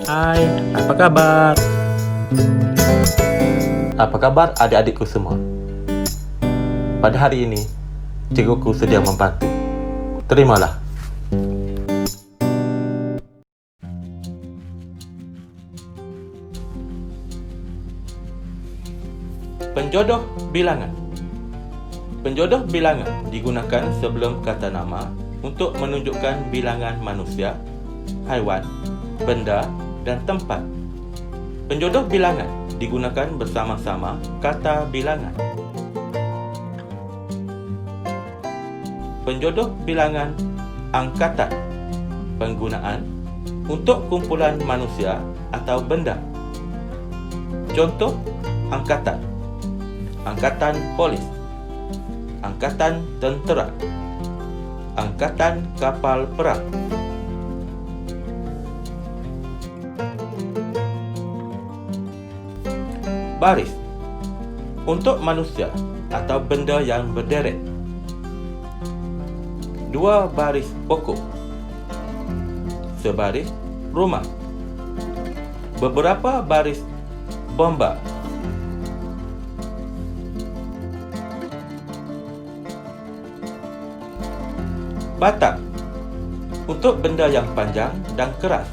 Hai, apa kabar? Apa kabar adik-adikku semua? Pada hari ini, cikguku sedia membantu. Terimalah. Penjodoh bilangan. Penjodoh bilangan digunakan sebelum kata nama untuk menunjukkan bilangan manusia, haiwan, benda, dan tempat. Penjodoh bilangan digunakan bersama-sama kata bilangan. Penjodoh bilangan angkatan. Penggunaan untuk kumpulan manusia atau benda. Contoh angkatan: angkatan polis, angkatan tentera, angkatan kapal perang. Baris untuk manusia atau benda yang berderet. Dua baris pokok. Sebaris rumah. Beberapa baris bomba. Batang untuk benda yang panjang dan keras.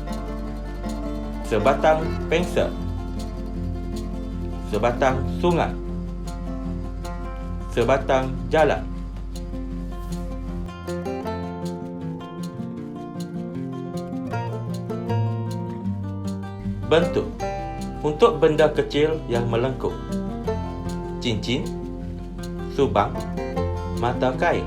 Sebatang pensel. Sebatang sungai. Sebatang jalan. Bentuk untuk benda kecil yang melengkung. Cincin, subang, mata kain.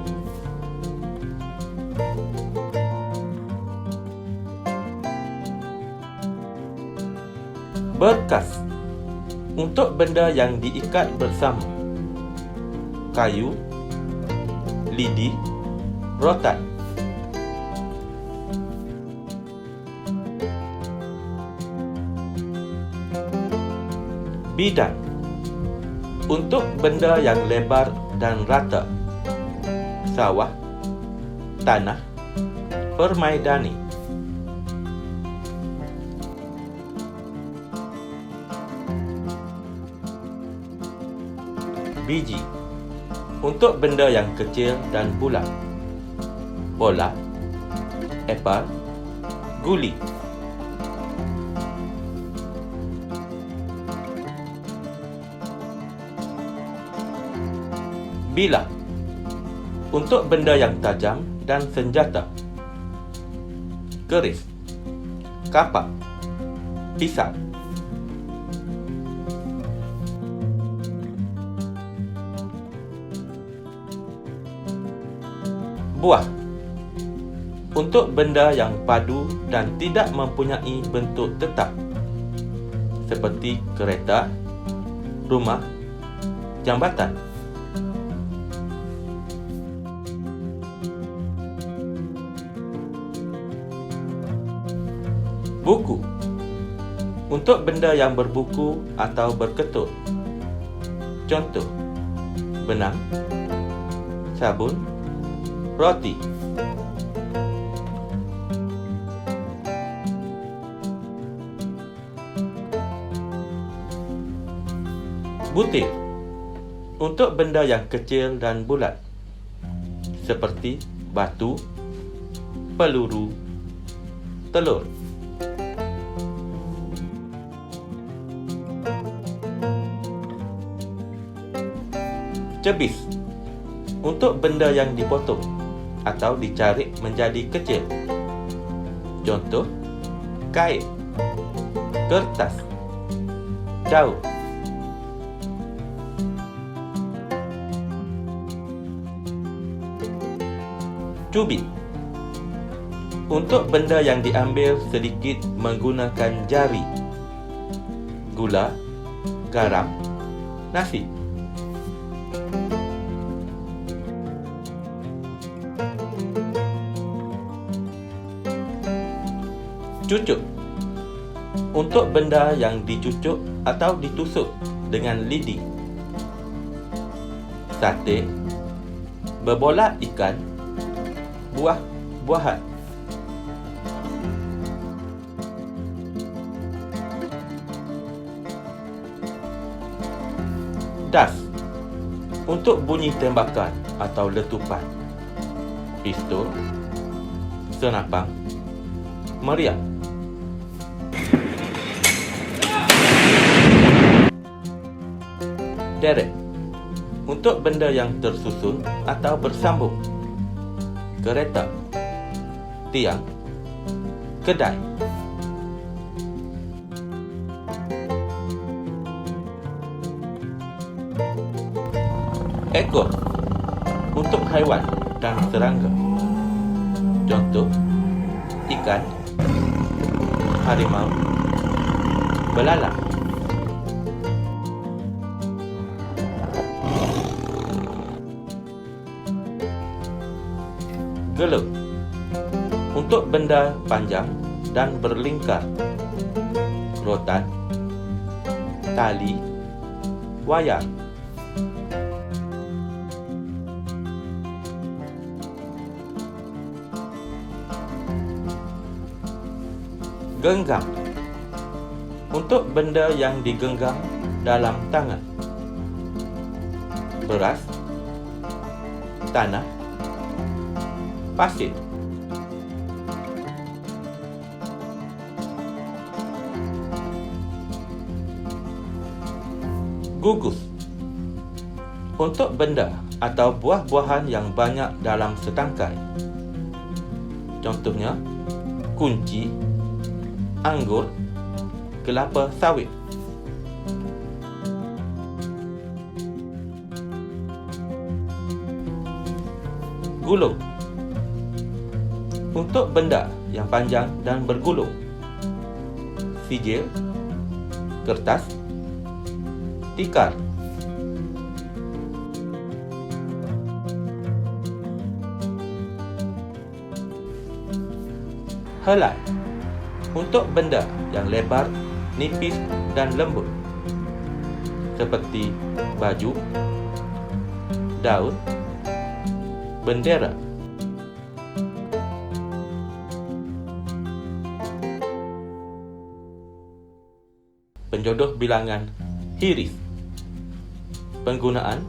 Berkas untuk benda yang diikat bersama. Kayu, lidi, rotan. Bidang untuk benda yang lebar dan rata. Sawah, tanah, permaidani. Biji untuk benda yang kecil dan bulat. Bola, apple, guli. Bilah untuk benda yang tajam dan senjata. Keris, kapak, pisau. Buah untuk benda yang padu dan tidak mempunyai bentuk tetap, seperti kereta, rumah, jambatan. Buku untuk benda yang berbuku atau berketul. Contoh: benang, sabun, roti. Butir untuk benda yang kecil dan bulat, seperti batu, peluru, telur. Cebis untuk benda yang dipotong atau dicarik menjadi kecil. Contoh: kain, kertas, daun. Cubit untuk benda yang diambil sedikit menggunakan jari. Gula, garam, nasi. Cucuk untuk benda yang dicucuk atau ditusuk dengan lidi. Sate, bebola ikan, buah-buahan. Das, untuk bunyi tembakan atau letupan. Pistol, senapang, meriam. Derek, untuk benda yang tersusun atau bersambung. Kereta, tiang, kedai. Ekor, untuk haiwan dan serangga. Contoh, ikan, harimau, belalang. Gelut, untuk benda panjang dan berlingkar. Rotan, tali, wayar. Genggam, untuk benda yang digenggam dalam tangan. Beras, tanah, pasir. Gugus, untuk benda atau buah-buahan yang banyak dalam setangkai. Contohnya, kunci, anggur, kelapa sawit. Gulung, untuk benda yang panjang dan bergulung. Sijil, kertas, tikar. Helai, untuk benda yang lebar, nipis dan lembut, seperti baju, daun, bendera. Penjodoh bilangan hiris. Penggunaan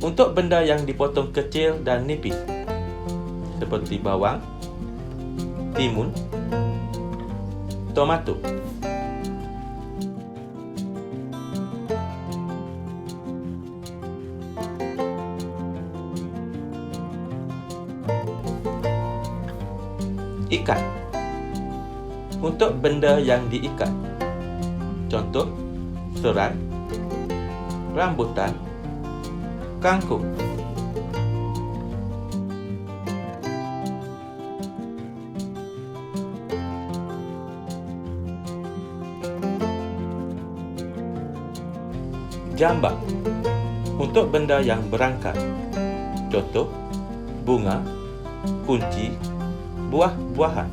untuk benda yang dipotong kecil dan nipis, seperti bawang, timun, tomato. Ikat, untuk benda yang diikat. Contoh, serat, rambutan, kangkung. Jambak, untuk benda yang berangkat. Contoh, bunga, kunci, buah-buahan.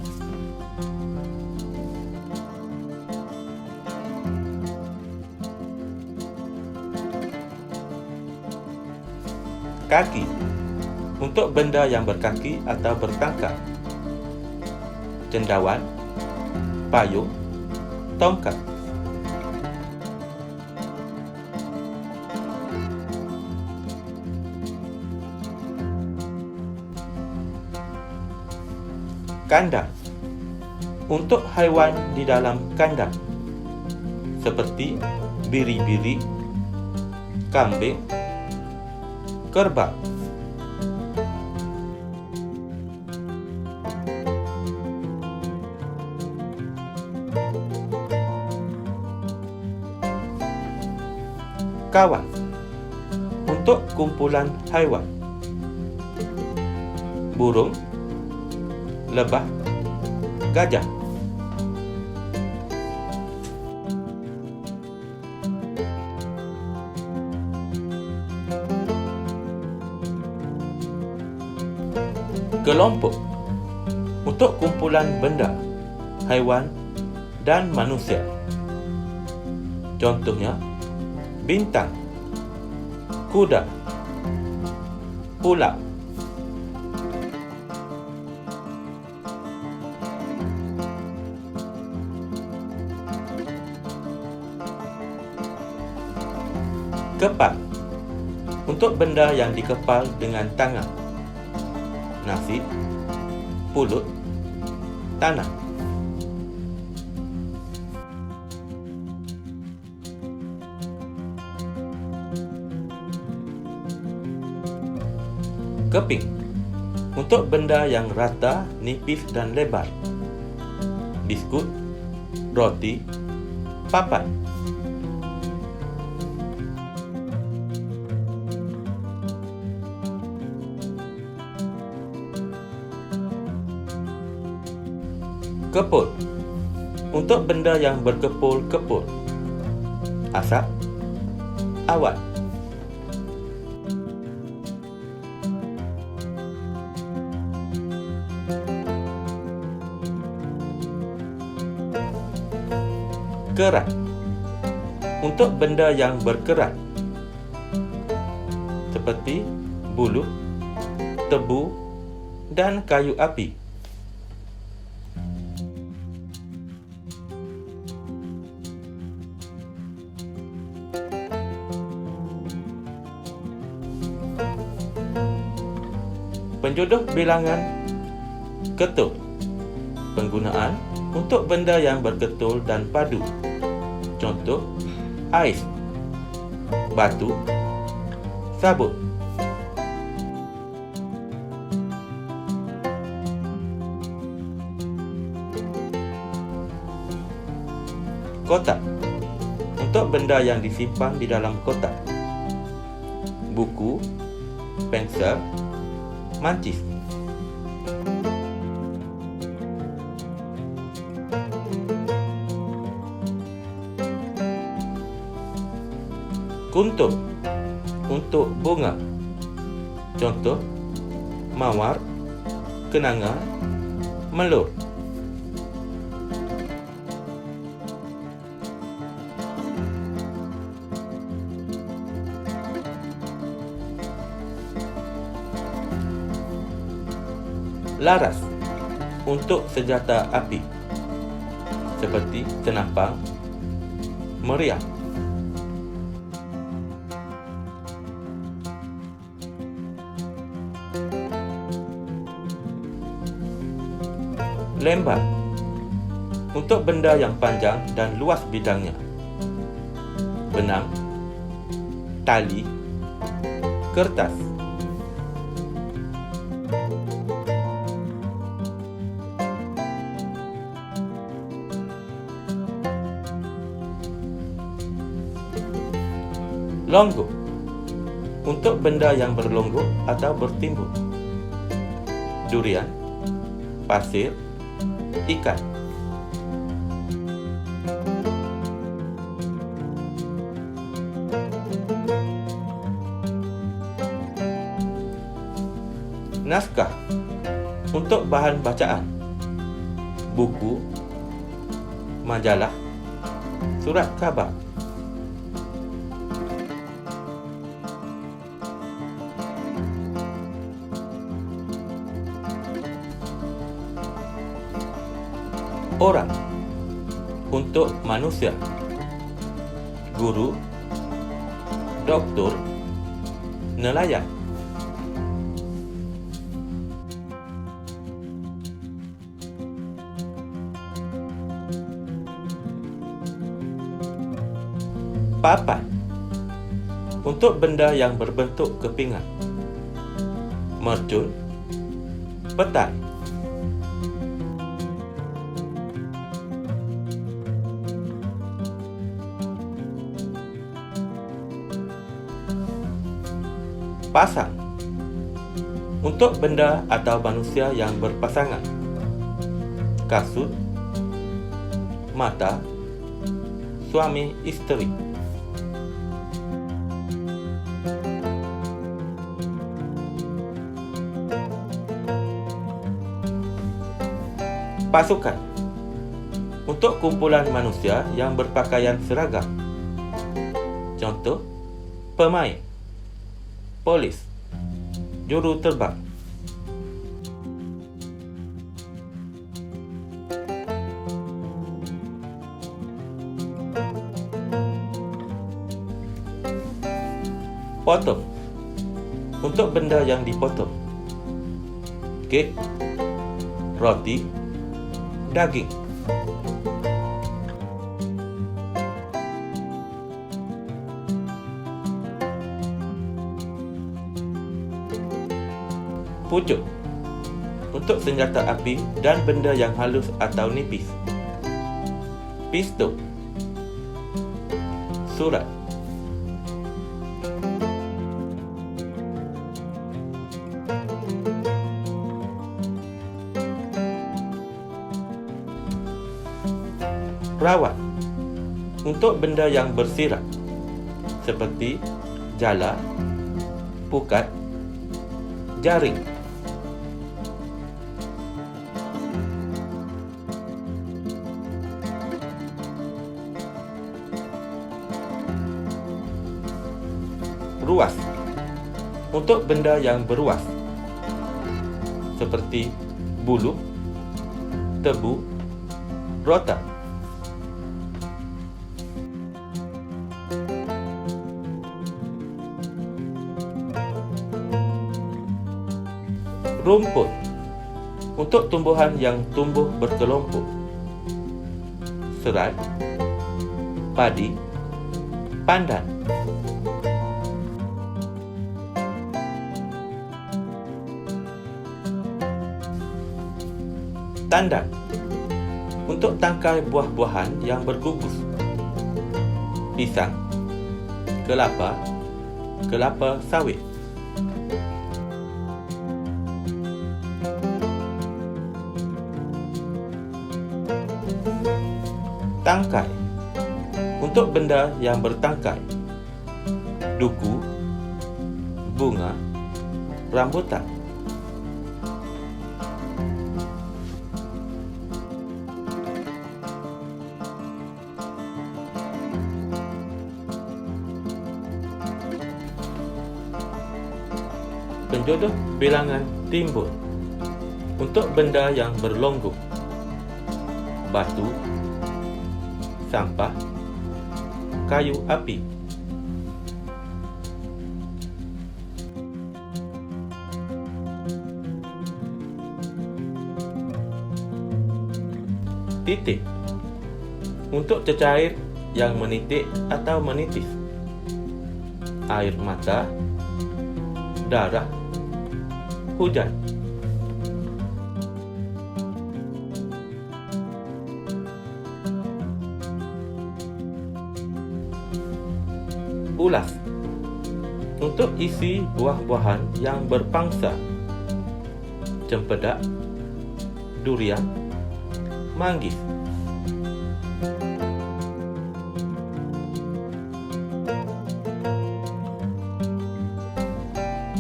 Kaki, untuk benda yang berkaki atau bertangkap. Cendawan, payung, tongkat. Kandang, untuk haiwan di dalam kandang, seperti biri-biri, kambing, kerbau. Kawat, untuk kumpulan haiwan. Burung, lebah, gajah. Kelompok, untuk kumpulan benda, haiwan, dan manusia. Contohnya, bintang, kuda, ular. Kepak, Untuk benda yang dikepal dengan tangan: nasi, pulut, tanah. Keping. Untuk benda yang rata, nipis dan lebar: biskut, roti, papan. Kepul. Untuk benda yang berkepul-kepul: asap, awan. Kerat. Untuk benda yang berkerat seperti bulu, tebu, dan kayu api. Penjodoh bilangan ketul. Penggunaan untuk benda yang berketul dan padu. Contoh: ais, batu, sabun. Kotak. Untuk benda yang disimpan di dalam kotak. Buku, pensel, mancis. Kuntup. Untuk bunga. Contoh: mawar, kenanga, melur. Laras. Untuk senjata api seperti senapang, meriam. Lembar. Untuk benda yang panjang dan luas bidangnya. Benang, tali, kertas. Longgok. Untuk benda yang berlonggok atau bertimbul. Durian, pasir, ikan. Naskah. Untuk bahan bacaan. Buku, majalah, surat khabar. Orang. Untuk manusia. Guru, doktor, nelayan. Papan. Untuk benda yang berbentuk kepingan. Mercun, petai. Pasang. Untuk benda atau manusia yang berpasangan. Kasut, mata, suami istri. Pasukan. Untuk kumpulan manusia yang berpakaian seragam. Contoh: pemain, polis, juru terbang. Potong. untuk benda yang dipotong: kek, roti, daging. Pucuk untuk senjata api dan benda yang halus atau nipis. Pistol, surat. Rawat untuk benda yang bersirat seperti jala, pukat, jaring. Ruas untuk benda yang beruas seperti buluh, tebu, rotan. Rumput untuk tumbuhan yang tumbuh berkelompok, serat, padi, pandan. Tandan untuk tangkai buah-buahan yang bergugus, pisang, kelapa, kelapa sawit. Tangkai untuk benda yang bertangkai, duku, bunga, rambutan. Penjodoh bilangan timbul untuk benda yang berlonggok, batu, sampah, kayu api. Titik untuk cecair yang menitik atau menitis, air mata, darah, hujan. Ulas untuk isi buah-buahan yang berpangsa, cempedak, durian, manggis.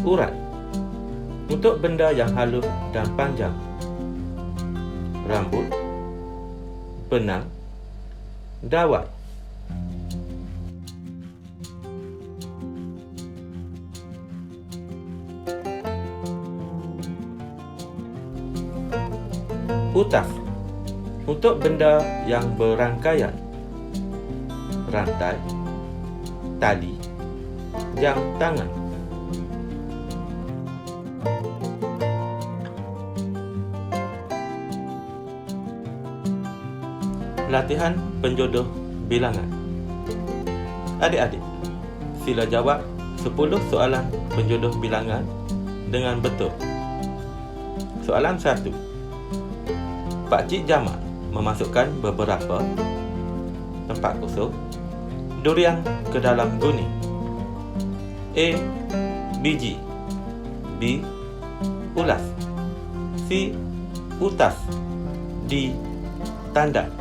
Urat untuk benda yang halus dan panjang, rambut, benang, dawai. Utas untuk benda yang berangkaian, rantai, tali, jam tangan. Latihan penjodoh bilangan. Adik-adik, sila jawab 10 soalan penjodoh bilangan dengan betul. Soalan 1. Pakcik Jamal memasukkan beberapa tempat kosong durian ke dalam guni? A. Biji, B. Ulas, C. Utas, D. Tandan.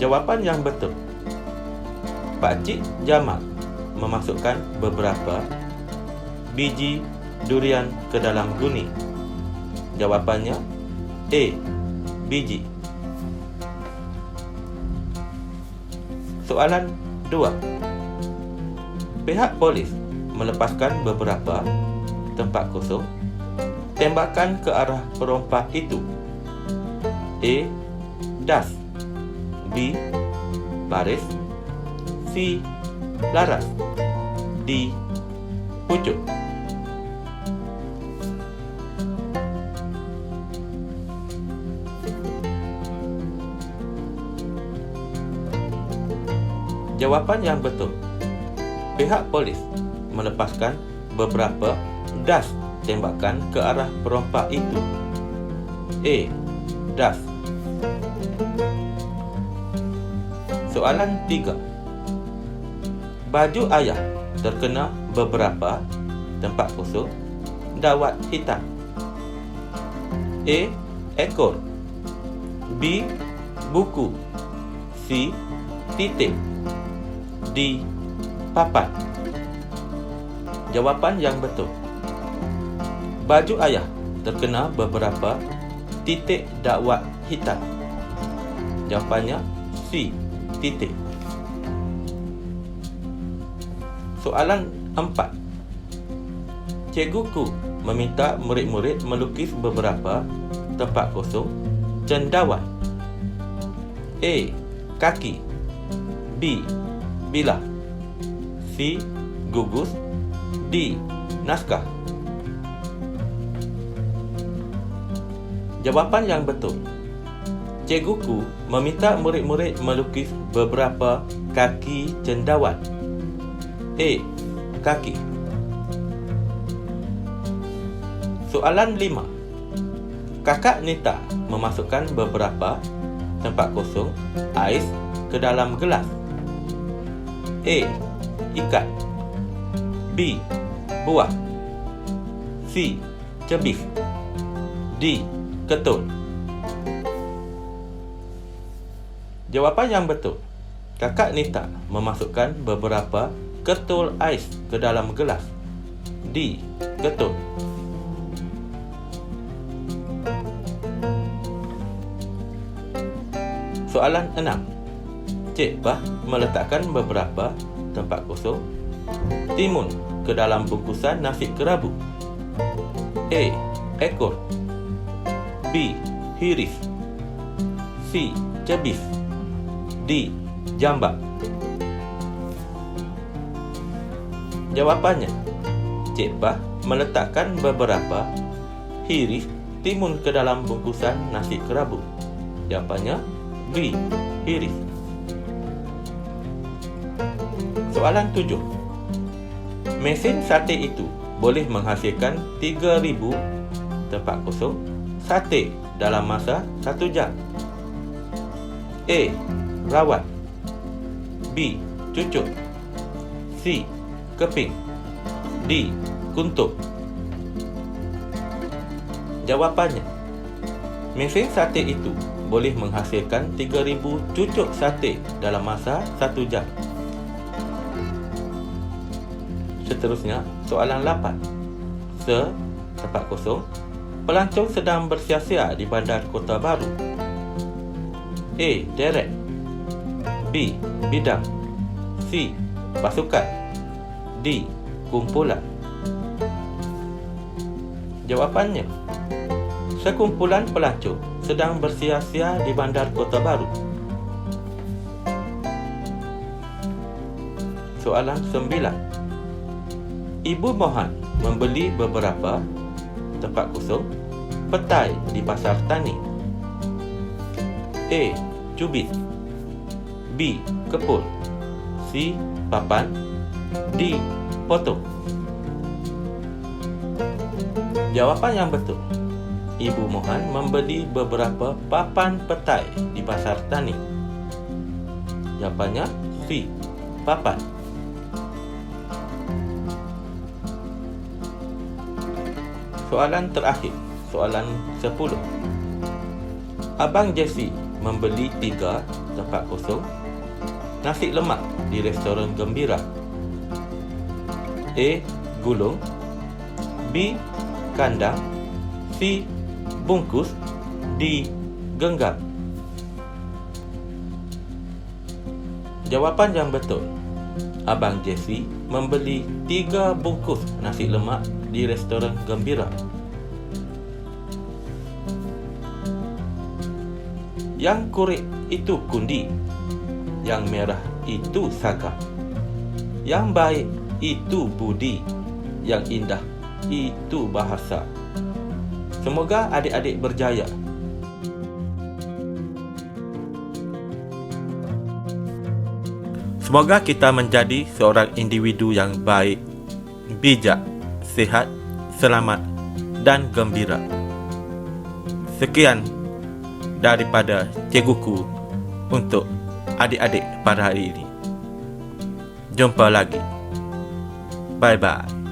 Jawapan yang betul. Pakcik Jamal memasukkan beberapa biji durian ke dalam guni. Jawapannya A. Biji. Soalan 2. Pihak polis melepaskan beberapa tempat kosong tembakan ke arah perompak itu. A. Das, B. baris, C. laras, D. pucuk. Jawapan yang betul. Pihak polis melepaskan beberapa das tembakan ke arah perompak itu. A. Das. Soalan 3. Baju ayah terkena beberapa tempat kosong dawat hitam. A. ekor, B. buku, C. titik, D. papan. Jawapan yang betul. Baju ayah terkena beberapa titik dakwat hitam. Jawapannya C. titik. Soalan 4. Cikguku meminta murid-murid melukis beberapa tempat kosong cendawan. A. kaki, B. bilah, C. gugus, D. naskah. Jawapan yang betul. Cikguku meminta murid-murid melukis beberapa kaki cendawan. A. kaki. Soalan 5. Kakak Nita memasukkan beberapa tempat kosong ais ke dalam gelas. A. ikat, B. buah, C. cebis, D. ketul. Jawapan yang betul. Kakak Nita memasukkan beberapa ketul ais ke dalam gelas. D. ketul. Soalan 6. Cik Bah meletakkan beberapa tempat kosong timun ke dalam bungkusan nasi kerabu. A. ekor, B. hiris, C. cebis, D. jambak. Jawapannya, Cik Bah meletakkan beberapa hiris timun ke dalam bungkusan nasi kerabu. Jawapannya B. hiris. Soalan 7. Mesin sate itu boleh menghasilkan 3,000 tempat kosong sate dalam masa 1 jam. A. rawat, B. cucuk, C. keping, D. kuntup. Jawapannya, mesin sate itu boleh menghasilkan 3,000 cucuk sate dalam masa 1 jam. Seterusnya, soalan 8. Tempat kosong. Pelancong sedang bersia-sia di bandar Kota Baru. A. deret, B. bidang, C. pasukan, D. kumpulan. Jawapannya, sekumpulan pelancong sedang bersia-sia di bandar Kota Baru. Soalan 9. Ibu Mohan membeli beberapa tempat kosong petai di pasar tani. A. cubit, B. kepul, C. papan, D. potong. Jawapan yang betul. Ibu Mohan membeli beberapa papan petai di pasar tani. Jawapannya C. papan. Soalan terakhir, soalan 10. Abang Jesse membeli 3 tempat kosong nasi lemak di restoran Gembira. A. gulung, B. kandang, C. bungkus, D. genggam. Jawapan yang betul. Abang Jesse membeli 3 bungkus nasi lemak di restoran Gembira. Yang kurik itu kundi, yang merah itu sagam. Yang baik itu budi, yang indah itu bahasa. Semoga adik-adik berjaya. Semoga kita menjadi seorang individu yang baik, bijak, sihat, selamat, dan gembira. Sekian daripada cikguku untuk adik-adik pada hari ini. Jumpa lagi. Bye-bye.